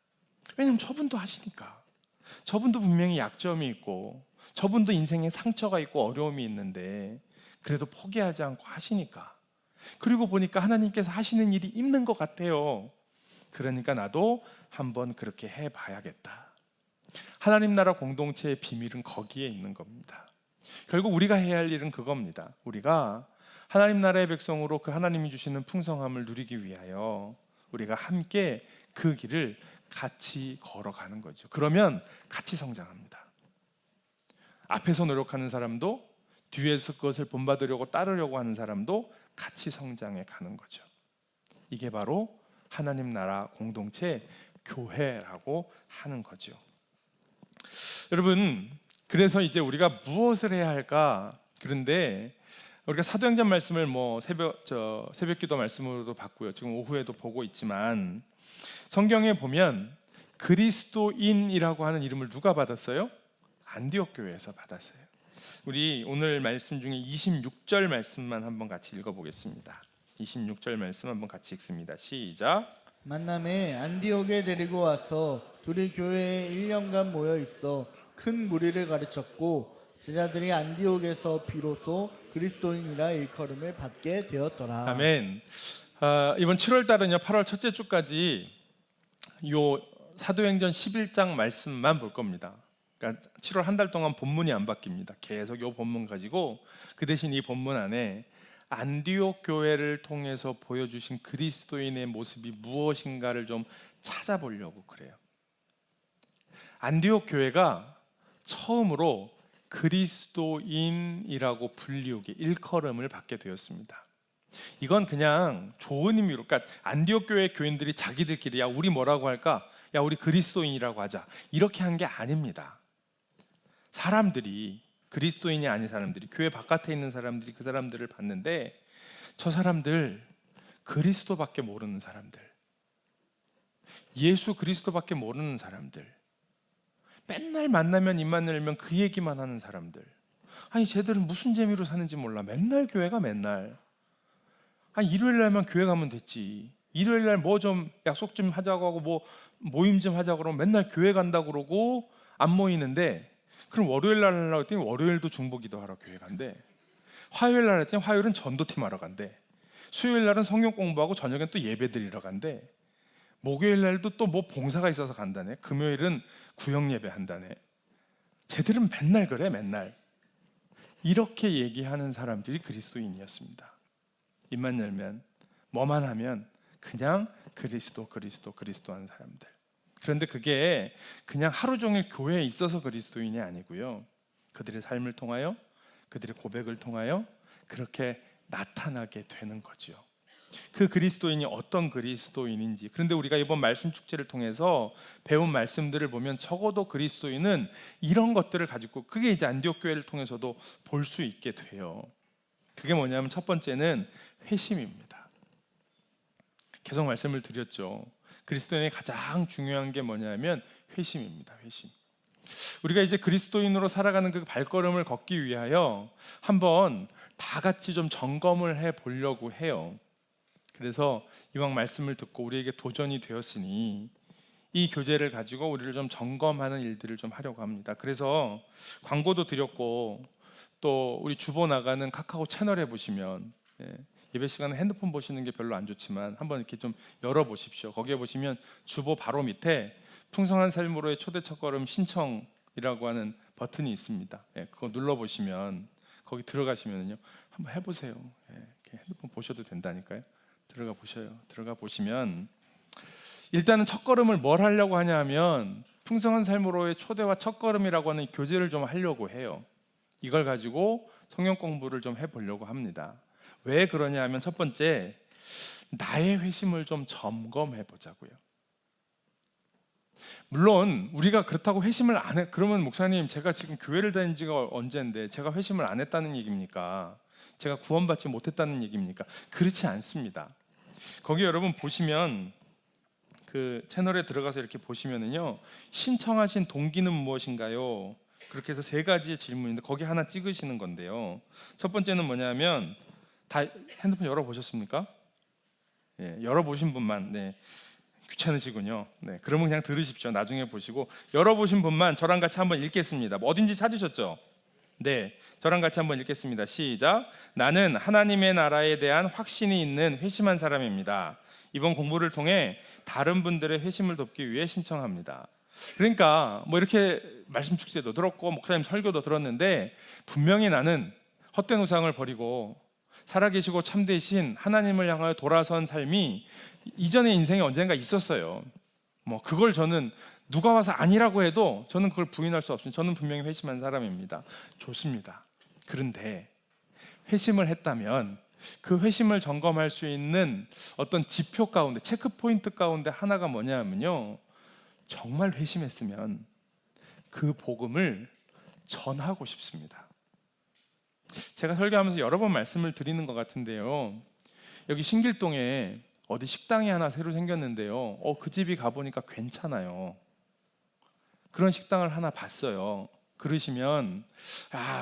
왜냐면 저분도 하시니까. 저분도 분명히 약점이 있고 저분도 인생에 상처가 있고 어려움이 있는데 그래도 포기하지 않고 하시니까. 그리고 보니까 하나님께서 하시는 일이 있는 것 같아요. 그러니까 나도 한번 그렇게 해봐야겠다. 하나님 나라 공동체의 비밀은 거기에 있는 겁니다. 결국 우리가 해야 할 일은 그겁니다. 우리가 하나님 나라의 백성으로 그 하나님이 주시는 풍성함을 누리기 위하여 우리가 함께 그 길을 같이 걸어가는 거죠. 그러면 같이 성장합니다. 앞에서 노력하는 사람도 뒤에서 그것을 본받으려고 따르려고 하는 사람도 같이 성장해 가는 거죠. 이게 바로 하나님 나라 공동체 교회라고 하는 거죠. 여러분, 그래서 이제 우리가 무엇을 해야 할까? 그런데 우리가 사도행전 말씀을 새벽기도 말씀으로도 봤고요. 지금 오후에도 보고 있지만 성경에 보면 그리스도인이라고 하는 이름을 누가 받았어요? 안디옥 교회에서 받았어요. 우리 오늘 말씀 중에 26절 말씀만 한번 같이 읽어보겠습니다. 26절 말씀 한번 같이 읽습니다. 시작. 만남에 안디옥에 데리고 와서 둘이 교회에 1년간 모여 있어 큰 무리를 가르쳤고 제자들이 안디옥에서 비로소 그리스도인이라 일컬음을 받게 되었더라. 아멘. 이번 7월 달은요 8월 첫째 주까지 요 사도행전 11장 말씀만 볼 겁니다. 그러니까 7월 한 달 동안 본문이 안 바뀝니다. 계속 요 본문 가지고 그 대신 이 본문 안에 안디옥 교회를 통해서 보여주신 그리스도인의 모습이 무엇인가를 좀 찾아보려고 그래요. 안디옥 교회가 처음으로 그리스도인이라고 불리우게 일컬음을 받게 되었습니다. 이건 그냥 좋은 의미로, 그러니까 안디옥 교회 교인들이 자기들끼리 야 우리 뭐라고 할까? 야 우리 그리스도인이라고 하자. 이렇게 한 게 아닙니다. 사람들이 그리스도인이 아닌 사람들이 교회 바깥에 있는 사람들이 그 사람들을 봤는데 저 사람들 그리스도밖에 모르는 사람들, 예수 그리스도밖에 모르는 사람들, 맨날 만나면 입만 열면 그 얘기만 하는 사람들. 아니 쟤들은 무슨 재미로 사는지 몰라. 맨날 교회가 맨날. 아니 일요일 날만 교회 가면 됐지. 일요일 날 뭐 좀 약속 좀 하자고 하고 뭐 모임 좀 하자고 그러면 맨날 교회 간다고 그러고 안 모이는데 그럼 월요일 날 하려고 했더니 월요일도 중보기도 하러 교회 간대. 화요일 날 했더니 화요일은 전도팀 하러 간대. 수요일 날은 성경 공부하고 저녁엔 또 예배 드리러 간대. 목요일 날도 또 뭐 봉사가 있어서 간다네. 금요일은 구역 예배 한다네. 쟤들은 맨날 그래 맨날. 이렇게 얘기하는 사람들이 그리스도인이었습니다. 입만 열면 뭐만 하면 그냥 그리스도 하는 사람들. 그런데 그게 그냥 하루 종일 교회에 있어서 그리스도인이 아니고요. 그들의 삶을 통하여 그들의 고백을 통하여 그렇게 나타나게 되는 거죠. 그 그리스도인이 어떤 그리스도인인지. 그런데 우리가 이번 말씀 축제를 통해서 배운 말씀들을 보면 적어도 그리스도인은 이런 것들을 가지고 그게 이제 안디옥 교회를 통해서도 볼 수 있게 돼요. 그게 뭐냐면 첫 번째는 회심입니다. 계속 말씀을 드렸죠. 그리스도인의 가장 중요한 게 뭐냐면 회심입니다. 회심. 우리가 이제 그리스도인으로 살아가는 그 발걸음을 걷기 위하여 한번 다 같이 좀 점검을 해 보려고 해요. 그래서 이왕 말씀을 듣고 우리에게 도전이 되었으니 이 교제를 가지고 우리를 좀 점검하는 일들을 좀 하려고 합니다. 그래서 광고도 드렸고 또 우리 주보 나가는 카카오 채널에 보시면 예배 시간에 핸드폰 보시는 게 별로 안 좋지만 한번 이렇게 좀 열어보십시오. 거기에 보시면 주보 바로 밑에 풍성한 삶으로의 초대 첫걸음 신청이라고 하는 버튼이 있습니다. 그거 눌러보시면 거기 들어가시면요 한번 해보세요. 이렇게 핸드폰 보셔도 된다니까요. 들어가 보셔요. 들어가 보시면 일단은 첫걸음을 뭘 하려고 하냐 하면 풍성한 삶으로의 초대와 첫걸음이라고 하는 교제를 좀 하려고 해요. 이걸 가지고 성경 공부를 좀 해보려고 합니다. 왜 그러냐 하면 첫 번째, 나의 회심을 좀 점검해 보자고요. 물론 우리가 그렇다고 회심을 안 해, 그러면 목사님 제가 지금 교회를 다닌 지가 언젠데 제가 회심을 안 했다는 얘기입니까? 제가 구원받지 못했다는 얘기입니까? 그렇지 않습니다. 거기 여러분 보시면 그 채널에 들어가서 이렇게 보시면은요, 신청하신 동기는 무엇인가요? 그렇게 해서 세 가지의 질문인데 거기 하나 찍으시는 건데요. 첫 번째는 뭐냐면, 다 핸드폰 열어보셨습니까? 열어보신 분만. 귀찮으시군요. 그러면 그냥 들으십시오. 나중에 보시고. 열어보신 분만 저랑 같이 한번 읽겠습니다. 어딘지 찾으셨죠? 네, 저랑 같이 한번 읽겠습니다. 시작. 나는 하나님의 나라에 대한 확신이 있는 회심한 사람입니다. 이번 공부를 통해 다른 분들의 회심을 돕기 위해 신청합니다. 그러니까 뭐 이렇게 말씀 축제도 들었고 목사님 설교도 들었는데, 분명히 나는 헛된 우상을 버리고 살아계시고 참되신 하나님을 향하여 돌아선 삶이 이전의 인생에 언젠가 있었어요. 뭐 그걸 저는 누가 와서 아니라고 해도 저는 그걸 부인할 수 없습니다. 저는 분명히 회심한 사람입니다. 좋습니다. 그런데 회심을 했다면 그 회심을 점검할 수 있는 어떤 지표 가운데, 체크 포인트 가운데 하나가 뭐냐면요, 정말 회심했으면 그 복음을 전하고 싶습니다. 제가 설교하면서 여러 번 말씀을 드리는 것 같은데요, 여기 신길동에 어디 식당이 하나 새로 생겼는데요, 그 집이 가보니까 괜찮아요. 그런 식당을 하나 봤어요. 그러시면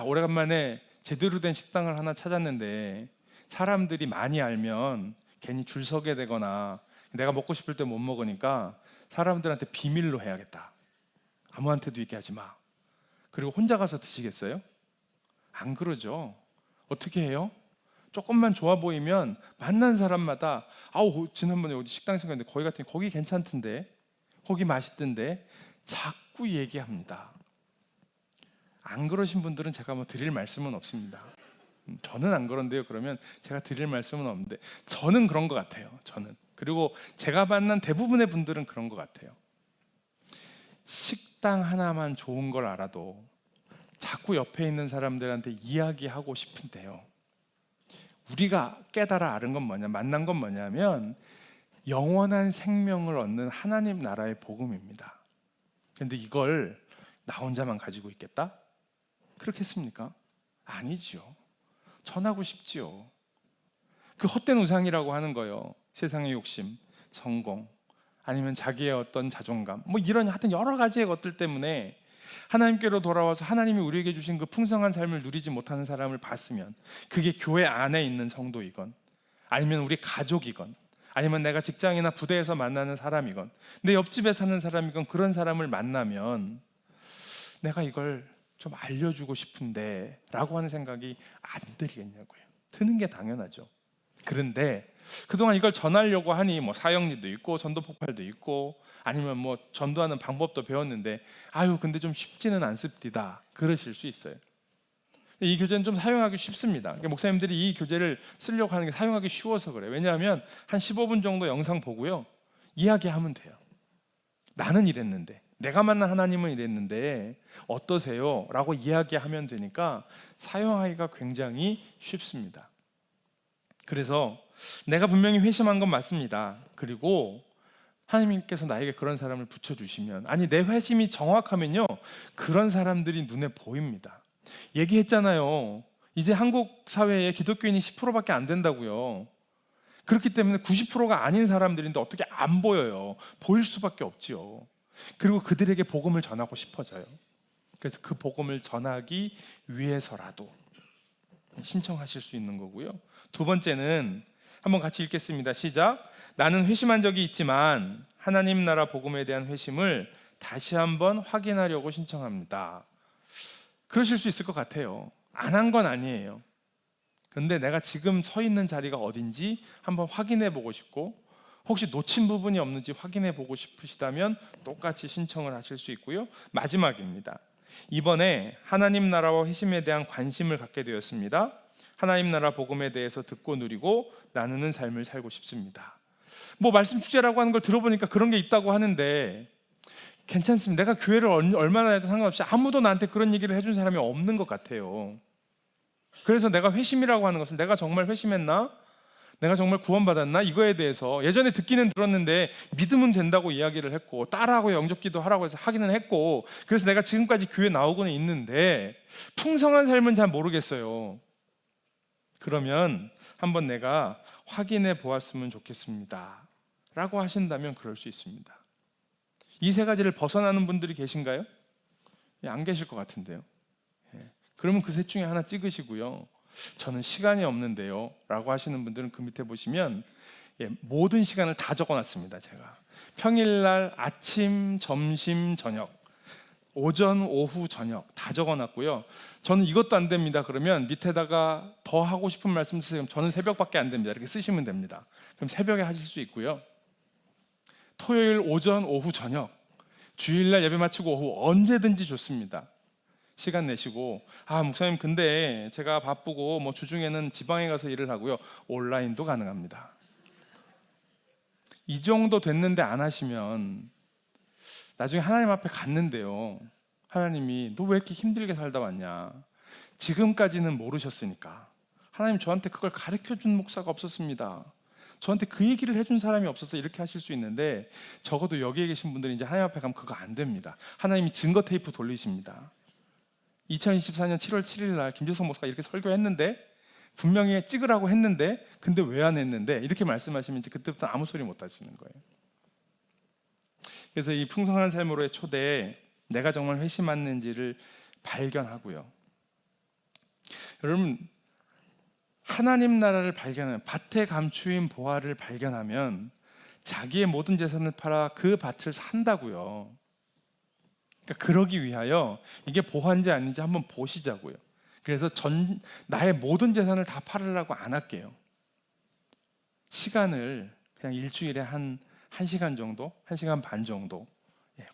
오래간만에 제대로 된 식당을 하나 찾았는데 사람들이 많이 알면 괜히 줄 서게 되거나 내가 먹고 싶을 때 못 먹으니까 사람들한테 비밀로 해야겠다. 아무한테도 얘기하지 마. 그리고 혼자 가서 드시겠어요? 안 그러죠. 어떻게 해요? 조금만 좋아 보이면 만난 사람마다 지난번에 어디 식당 생겼는데 거기 같은 거기 괜찮던데, 거기 맛있던데 자꾸 얘기합니다. 안 그러신 분들은 제가 뭐 드릴 말씀은 없습니다. 저는 안 그런데요. 그러면 제가 드릴 말씀은 없는데 저는 그런 것 같아요. 저는. 그리고 제가 만난 대부분의 분들은 그런 것 같아요. 식당 하나만 좋은 걸 알아도 자꾸 옆에 있는 사람들한테 이야기하고 싶은데요, 우리가 깨달아 알은 건 뭐냐, 만난 건 뭐냐면 영원한 생명을 얻는 하나님 나라의 복음입니다. 그런데 이걸 나 혼자만 가지고 있겠다? 그렇겠습니까? 아니죠. 전하고 싶지요. 그 헛된 우상이라고 하는 거요, 세상의 욕심, 성공, 아니면 자기의 어떤 자존감, 뭐 이런 하여튼 여러 가지의 것들 때문에 하나님께로 돌아와서 하나님이 우리에게 주신 그 풍성한 삶을 누리지 못하는 사람을 봤으면, 그게 교회 안에 있는 성도이건 아니면 우리 가족이건 아니면 내가 직장이나 부대에서 만나는 사람이건 내 옆집에 사는 사람이건, 그런 사람을 만나면 내가 이걸 좀 알려주고 싶은데 라고 하는 생각이 안 들겠냐고요. 드는 게 당연하죠. 그런데 그동안 이걸 전하려고 하니 뭐 사형리도 있고 전도 폭발도 있고 아니면 뭐 전도하는 방법도 배웠는데 근데 좀 쉽지는 않습니다. 그러실 수 있어요. 이 교재는 좀 사용하기 쉽습니다. 그러니까 목사님들이 이 교재를 쓰려고 하는 게 사용하기 쉬워서 그래요. 왜냐하면 한 15분 정도 영상 보고요, 이야기하면 돼요. 나는 이랬는데, 내가 만난 하나님은 이랬는데 어떠세요? 라고 이야기하면 되니까 사용하기가 굉장히 쉽습니다. 그래서 내가 분명히 회심한 건 맞습니다. 그리고 하나님께서 나에게 그런 사람을 붙여주시면, 아니 내 회심이 정확하면요, 그런 사람들이 눈에 보입니다. 얘기했잖아요. 이제 한국 사회에 기독교인이 10%밖에 안 된다고요. 그렇기 때문에 90%가 아닌 사람들인데 어떻게 안 보여요? 보일 수밖에 없지요. 그리고 그들에게 복음을 전하고 싶어져요. 그래서 그 복음을 전하기 위해서라도 신청하실 수 있는 거고요. 두 번째는 한번 같이 읽겠습니다. 시작. 나는 회심한 적이 있지만 하나님 나라 복음에 대한 회심을 다시 한번 확인하려고 신청합니다. 그러실 수 있을 것 같아요. 안 한 건 아니에요. 그런데 내가 지금 서 있는 자리가 어딘지 한번 확인해 보고 싶고, 혹시 놓친 부분이 없는지 확인해 보고 싶으시다면 똑같이 신청을 하실 수 있고요. 마지막입니다. 이번에 하나님 나라와 회심에 대한 관심을 갖게 되었습니다. 하나님 나라 복음에 대해서 듣고 누리고 나누는 삶을 살고 싶습니다. 뭐 말씀 축제라고 하는 걸 들어보니까 그런 게 있다고 하는데 괜찮습니다. 내가 교회를 얼마나 해도 상관없이 아무도 나한테 그런 얘기를 해준 사람이 없는 것 같아요. 그래서 내가 회심이라고 하는 것은 내가 정말 회심했나? 내가 정말 구원받았나? 이거에 대해서 예전에 듣기는 들었는데 믿으면 된다고 이야기를 했고, 따라하고 영접기도 하라고 해서 하기는 했고, 그래서 내가 지금까지 교회 나오고는 있는데 풍성한 삶은 잘 모르겠어요. 그러면 한번 내가 확인해 보았으면 좋겠습니다 라고 하신다면 그럴 수 있습니다. 이 세 가지를 벗어나는 분들이 계신가요? 안 계실 것 같은데요. 그러면 그 셋 중에 하나 찍으시고요. 저는 시간이 없는데요 라고 하시는 분들은 그 밑에 보시면 모든 시간을 다 적어놨습니다. 제가 평일날 아침, 점심, 저녁, 오전, 오후, 저녁 다 적어놨고요. 저는 이것도 안 됩니다 그러면 밑에다가 더 하고 싶은 말씀 쓰세요. 저는 새벽밖에 안 됩니다 이렇게 쓰시면 됩니다. 그럼 새벽에 하실 수 있고요. 토요일 오전, 오후, 저녁, 주일날 예배 마치고 오후 언제든지 좋습니다. 시간 내시고, 목사님 근데 제가 바쁘고 뭐 주중에는 지방에 가서 일을 하고요. 온라인도 가능합니다. 이 정도 됐는데 안 하시면 나중에 하나님 앞에 갔는데요, 하나님이 너 왜 이렇게 힘들게 살다 왔냐, 지금까지는 모르셨으니까 하나님 저한테 그걸 가르쳐준 목사가 없었습니다, 저한테 그 얘기를 해준 사람이 없어서 이렇게 하실 수 있는데, 적어도 여기에 계신 분들이 이제 하나님 앞에 가면 그거 안 됩니다. 하나님이 증거 테이프 돌리십니다. 2024년 7월 7일 날 김재성 목사가 이렇게 설교했는데, 분명히 찍으라고 했는데 근데 왜 안 했는데, 이렇게 말씀하시면 이제 그때부터 아무 소리 못 하시는 거예요. 그래서 이 풍성한 삶으로의 초대에 내가 정말 회심했는지를 발견하고요. 여러분, 하나님 나라를 발견하면, 밭에 감추인 보화를 발견하면 자기의 모든 재산을 팔아 그 밭을 산다고요. 그러니까 그러기 위하여 이게 보화인지 아닌지 한번 보시자고요. 그래서 나의 모든 재산을 다 팔으려고 안 할게요. 시간을 그냥 일주일에 한 1시간 정도, 1시간 반 정도,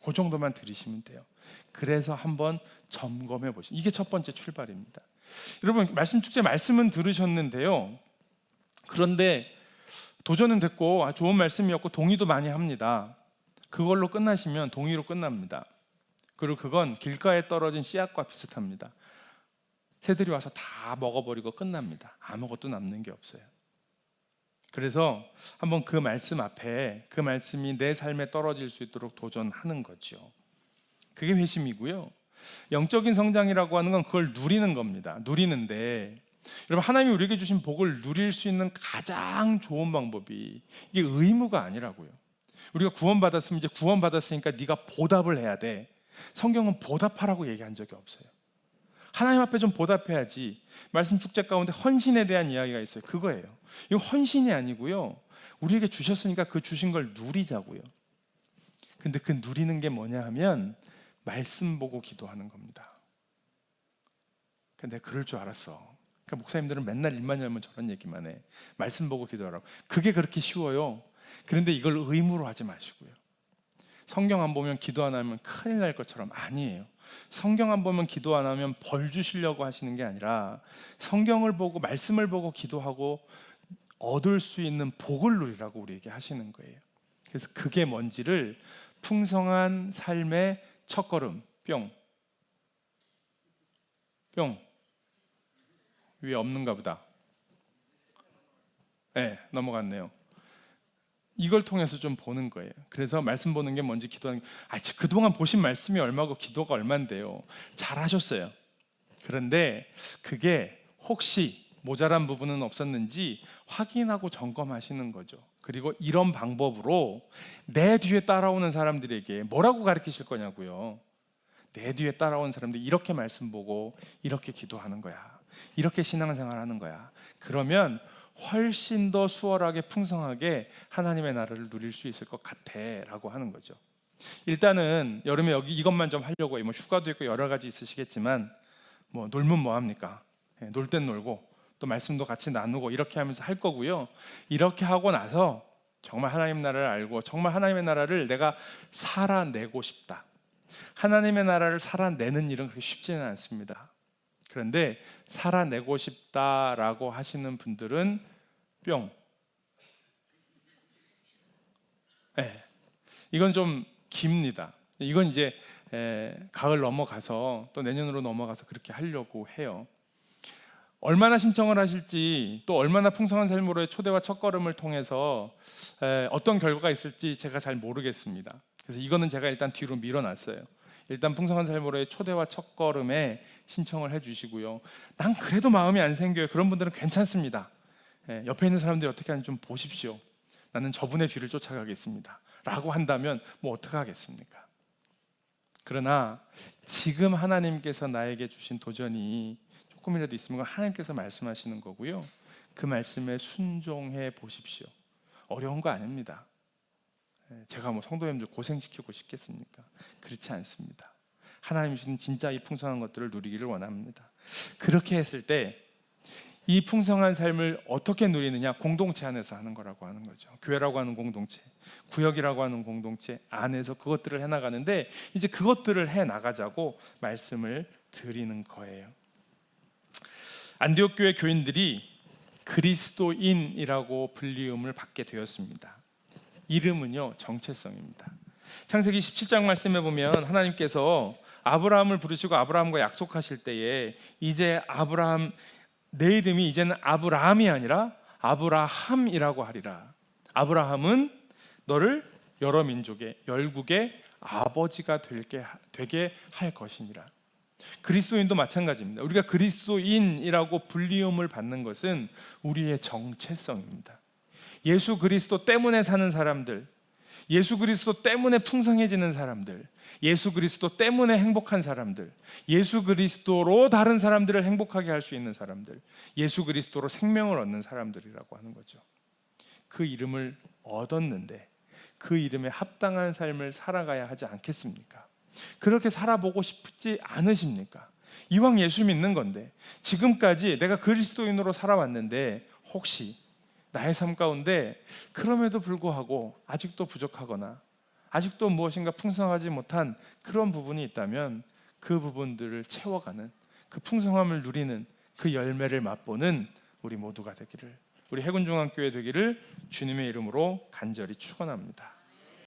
그 정도만 들이시면 돼요. 그래서 한번 점검해 보시죠. 이게 첫 번째 출발입니다. 여러분, 말씀 축제 말씀은 들으셨는데요. 그런데 도전은 됐고 좋은 말씀이었고 동의도 많이 합니다. 그걸로 끝나시면 동의로 끝납니다. 그리고 그건 길가에 떨어진 씨앗과 비슷합니다. 새들이 와서 다 먹어버리고 끝납니다. 아무것도 남는 게 없어요. 그래서 한번 그 말씀 앞에, 그 말씀이 내 삶에 떨어질 수 있도록 도전하는 거죠. 그게 회심이고요. 영적인 성장이라고 하는 건 그걸 누리는 겁니다. 누리는데, 여러분, 하나님이 우리에게 주신 복을 누릴 수 있는 가장 좋은 방법이 이게 의무가 아니라고요. 우리가 구원받았으면 이제 구원받았으니까 네가 보답을 해야 돼. 성경은 보답하라고 얘기한 적이 없어요. 하나님 앞에 좀 보답해야지. 말씀 축제 가운데 헌신에 대한 이야기가 있어요. 그거예요. 이거 헌신이 아니고요, 우리에게 주셨으니까 그 주신 걸 누리자고요. 근데 그 누리는 게 뭐냐 하면 말씀 보고 기도하는 겁니다. 근데 그럴 줄 알았어. 그러니까 목사님들은 맨날 일만 열면 저런 얘기만 해. 말씀 보고 기도하라고. 그게 그렇게 쉬워요. 그런데 이걸 의무로 하지 마시고요. 성경 안 보면 기도 안 하면 큰일 날 것처럼, 아니에요. 성경 안 보면 기도 안 하면 벌 주시려고 하시는 게 아니라 성경을 보고 말씀을 보고 기도하고 얻을 수 있는 복을 누리라고 우리에게 하시는 거예요. 그래서 그게 뭔지를 풍성한 삶의 첫걸음, 뿅 위에 없는가 보다. 네, 넘어갔네요. 이걸 통해서 좀 보는 거예요. 그래서 말씀 보는 게 뭔지 기도하는 게, 그동안 보신 말씀이 얼마고 기도가 얼만데요. 잘하셨어요. 그런데 그게 혹시 모자란 부분은 없었는지 확인하고 점검하시는 거죠. 그리고 이런 방법으로 내 뒤에 따라오는 사람들에게 뭐라고 가르치실 거냐고요. 내 뒤에 따라온 사람들이 이렇게 말씀 보고 이렇게 기도하는 거야, 이렇게 신앙생활 하는 거야. 그러면 훨씬 더 수월하게 풍성하게 하나님의 나라를 누릴 수 있을 것 같아 라고 하는 거죠. 일단은 여름에 여기 이것만 좀 하려고, 뭐 휴가도 있고 여러 가지 있으시겠지만, 뭐 놀면 뭐합니까? 놀 땐 놀고 또 말씀도 같이 나누고 이렇게 하면서 할 거고요. 이렇게 하고 나서 정말 하나님 나라를 알고 정말 하나님의 나라를 내가 살아내고 싶다. 하나님의 나라를 살아내는 일은 그렇게 쉽지는 않습니다. 그런데 살아내고 싶다라고 하시는 분들은 뿅. 이건 좀 깁니다. 이건 이제 가을 넘어가서 또 내년으로 넘어가서 그렇게 하려고 해요. 얼마나 신청을 하실지 또 얼마나 풍성한 삶으로의 초대와 첫걸음을 통해서 어떤 결과가 있을지 제가 잘 모르겠습니다. 그래서 이거는 제가 일단 뒤로 밀어놨어요. 일단 풍성한 삶으로의 초대와 첫걸음에 신청을 해주시고요. 난 그래도 마음이 안 생겨요. 그런 분들은 괜찮습니다. 옆에 있는 사람들이 어떻게 하는지 좀 보십시오. 나는 저분의 뒤를 쫓아가겠습니다 라고 한다면 뭐 어떡하겠습니까? 그러나 지금 하나님께서 나에게 주신 도전이 조금이라도 있으면 하나님께서 말씀하시는 거고요. 그 말씀에 순종해 보십시오. 어려운 거 아닙니다. 제가 뭐 성도님들 고생시키고 싶겠습니까? 그렇지 않습니다. 하나님이 주신 진짜 이 풍성한 것들을 누리기를 원합니다. 그렇게 했을 때 이 풍성한 삶을 어떻게 누리느냐? 공동체 안에서 하는 거라고 하는 거죠. 교회라고 하는 공동체, 구역이라고 하는 공동체 안에서 그것들을 해나가는데 이제 그것들을 해나가자고 말씀을 드리는 거예요. 안디옥 교회 교인들이 그리스도인이라고 불리움을 받게 되었습니다. 이름은요, 정체성입니다. 창세기 17장 말씀에 보면 하나님께서 아브라함을 부르시고 아브라함과 약속하실 때에 이제 아브라함, 내 이름이 이제는 아브라함이 아니라 아브라함이라고 하리라. 아브라함은 너를 여러 민족의 열국의 아버지가 되게 할 것이니라. 그리스도인도 마찬가지입니다. 우리가 그리스도인이라고 불리움을 받는 것은 우리의 정체성입니다. 예수 그리스도 때문에 사는 사람들, 예수 그리스도 때문에 풍성해지는 사람들, 예수 그리스도 때문에 행복한 사람들, 예수 그리스도로 다른 사람들을 행복하게 할 수 있는 사람들, 예수 그리스도로 생명을 얻는 사람들이라고 하는 거죠. 그 이름을 얻었는데 그 이름에 합당한 삶을 살아가야 하지 않겠습니까? 그렇게 살아보고 싶지 않으십니까? 이왕 예수 믿는 건데 지금까지 내가 그리스도인으로 살아왔는데 혹시 나의 삶 가운데 그럼에도 불구하고 아직도 부족하거나 아직도 무엇인가 풍성하지 못한 그런 부분이 있다면 그 부분들을 채워가는, 그 풍성함을 누리는 그 열매를 맛보는 우리 모두가 되기를, 우리 해군중앙교회 되기를 주님의 이름으로 간절히 축원합니다.